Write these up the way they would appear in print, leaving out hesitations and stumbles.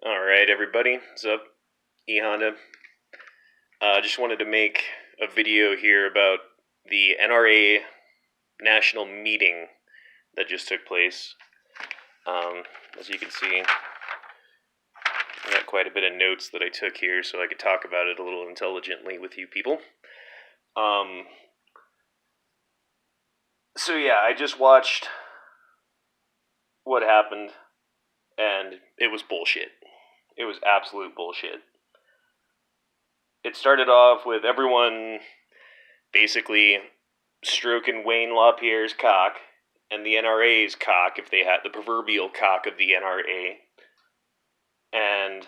Alright, everybody. What's up? E-Honda. Just wanted to make a video here about the NRA national meeting that just took place. As you can see, I got quite a bit of notes that I took here so I could talk about it a little intelligently with you people. So yeah, I just watched what happened, and it was bullshit. It was absolute bullshit. It started off with everyone basically stroking Wayne LaPierre's cock and the NRA's cock, if they had the proverbial cock of the NRA, and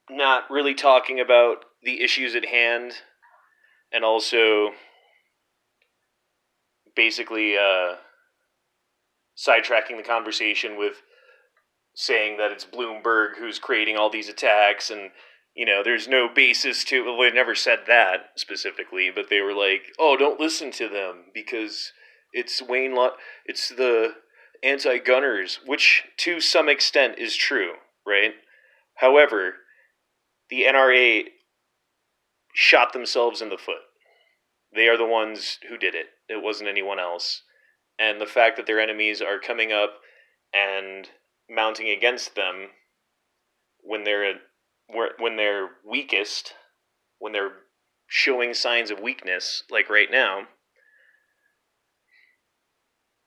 not really talking about the issues at hand, and also basically sidetracking the conversation with saying that it's Bloomberg who's creating all these attacks, and there's no basis to. Well, they never said that specifically, but they were like, "Oh, don't listen to them because it's it's the anti-gunners," which to some extent is true, right? However, the NRA shot themselves in the foot. They are the ones who did it. It wasn't anyone else. And the fact that their enemies are coming up and mounting against them when they're weakest, when they're showing signs of weakness, like right now,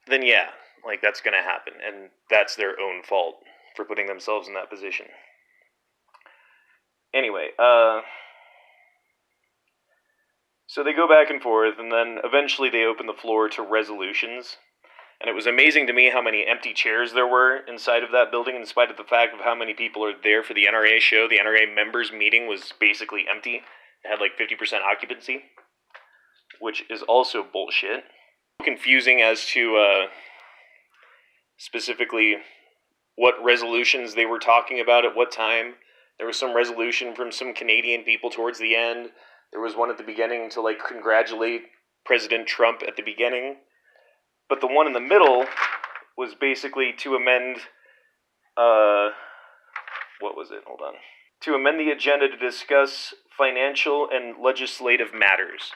then yeah, like that's gonna happen, and that's their own fault for putting themselves in that position. Anyway, so they go back and forth, and then eventually they open the floor to resolutions. And it was amazing to me how many empty chairs there were inside of that building, in spite of the fact of how many people are there for the NRA show. The NRA members meeting was basically empty. It had like 50% occupancy, which is also bullshit. Confusing as to specifically what resolutions they were talking about at what time. There was some resolution from some Canadian people towards the end. There was one at the beginning to like congratulate President Trump at the beginning. But the one in the middle was basically to amend, what was it? Hold on. To amend the agenda to discuss financial and legislative matters.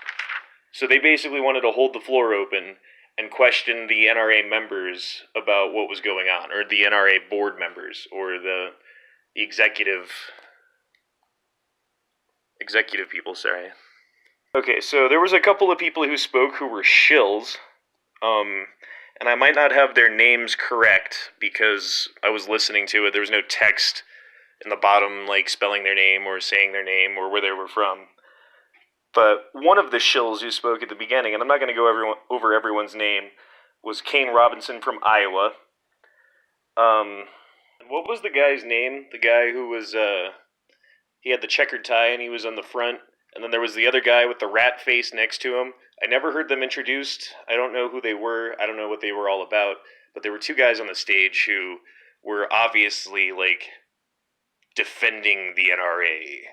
So they basically wanted to hold the floor open and question the NRA members about what was going on, or the NRA board members, or the executive people, sorry. Okay, so there was a couple of people who spoke who were shills. And I might not have their names correct because I was listening to it. There was no text in the bottom, like spelling their name or saying their name or where they were from. But one of the shills who spoke at the beginning, and I'm not going to go over everyone's name, was Kane Robinson from Iowa. What was the guy's name? The guy who was, he had the checkered tie and he was on the front. And then there was the other guy with the rat face next to him. I never heard them introduced. I don't know who they were. I don't know what they were all about. But there were two guys on the stage who were obviously, like, defending the NRA.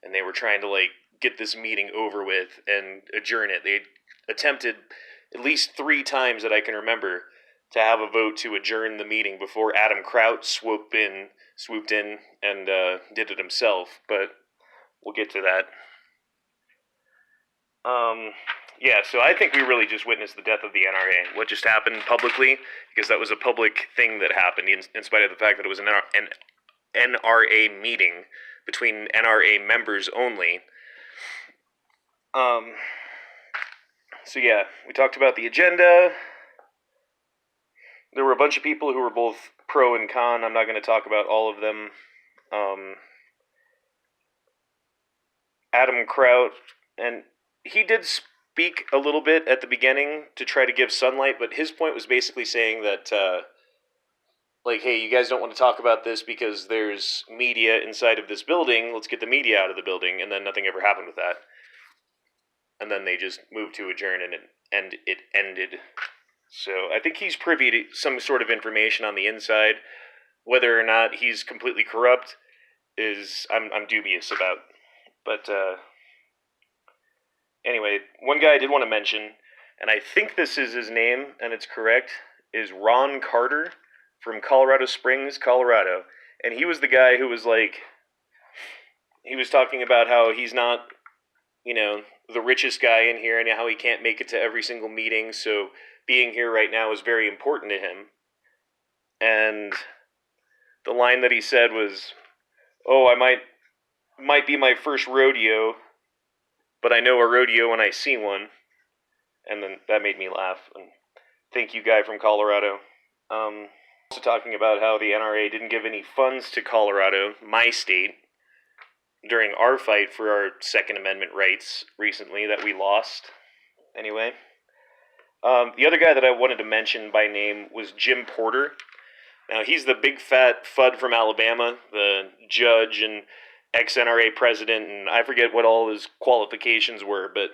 And they were trying to, like, get this meeting over with and adjourn it. They attempted at least 3 times that I can remember to have a vote to adjourn the meeting before Adam Kraut swooped in and did it himself. But we'll get to that. Yeah, so I think we really just witnessed the death of the NRA. What just happened publicly, because that was a public thing that happened, in spite of the fact that it was an NRA meeting between NRA members only. So yeah, we talked about the agenda. There were a bunch of people who were both pro and con. I'm not going to talk about all of them. Adam Kraut, and he did speak a little bit at the beginning to try to give sunlight, but his point was basically saying that, like, hey, you guys don't want to talk about this because there's media inside of this building, let's get the media out of the building, and then nothing ever happened with that. And then they just moved to adjourn, and it ended. So I think he's privy to some sort of information on the inside. Whether or not he's completely corrupt is I'm dubious about. But anyway, one guy I did want to mention, and I think this is his name, and it's correct, is Ron Carter from Colorado Springs, Colorado. And he was the guy who was like, he was talking about how he's not, the richest guy in here and how he can't make it to every single meeting, so being here right now is very important to him. And the line that he said was, "Oh, I might be my first rodeo, but I know a rodeo when I see one." And then that made me laugh. And thank you, guy from Colorado. Also talking about how the NRA didn't give any funds to Colorado, my state, during our fight for our Second Amendment rights recently that we lost. Anyway. The other guy that I wanted to mention by name was Jim Porter. Now, he's the big fat FUD from Alabama, the judge and ex-NRA president, and I forget what all his qualifications were, but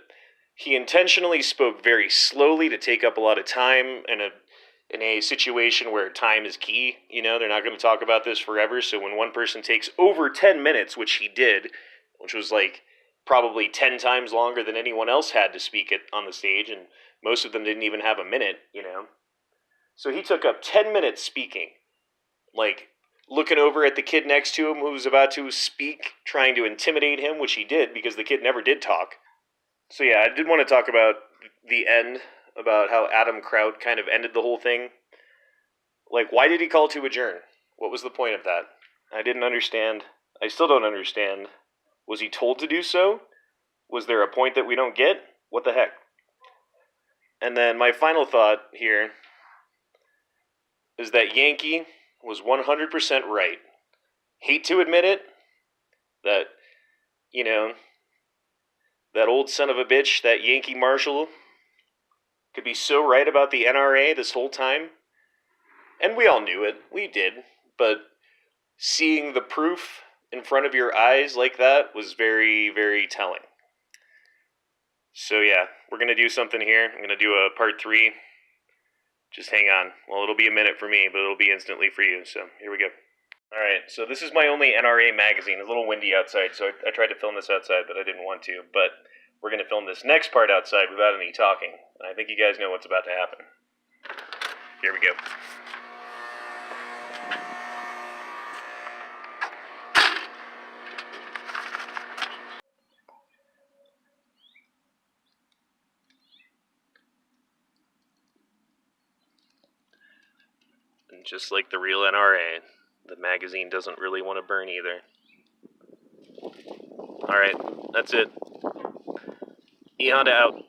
he intentionally spoke very slowly to take up a lot of time in a situation where time is key. They're not going to talk about this forever, so when one person takes over 10 minutes, which he did, which was like probably 10 times longer than anyone else had to speak it on the stage, and most of them didn't even have a minute, So he took up 10 minutes speaking, like looking over at the kid next to him who was about to speak, trying to intimidate him, which he did because the kid never did talk. So yeah, I did want to talk about the end, about how Adam Kraut kind of ended the whole thing. Like, why did he call to adjourn? What was the point of that? I didn't understand. I still don't understand. Was he told to do so? Was there a point that we don't get? What the heck? And then my final thought here is that Yankee was 100% right. Hate to admit it, that, that old son of a bitch, that YankeeMarshal, could be so right about the NRA this whole time. And we all knew it. We did. But seeing the proof in front of your eyes like that was very, very telling. So yeah, we're going to do something here. I'm going to do a part 3. Just hang on. Well, it'll be a minute for me, but it'll be instantly for you. So here we go. Alright, so this is my only NRA magazine. It's a little windy outside, so I tried to film this outside, but I didn't want to. But we're going to film this next part outside without any talking. And I think you guys know what's about to happen. Here we go. And just like the real NRA, the magazine doesn't really want to burn either. Alright, that's it. E Honda out.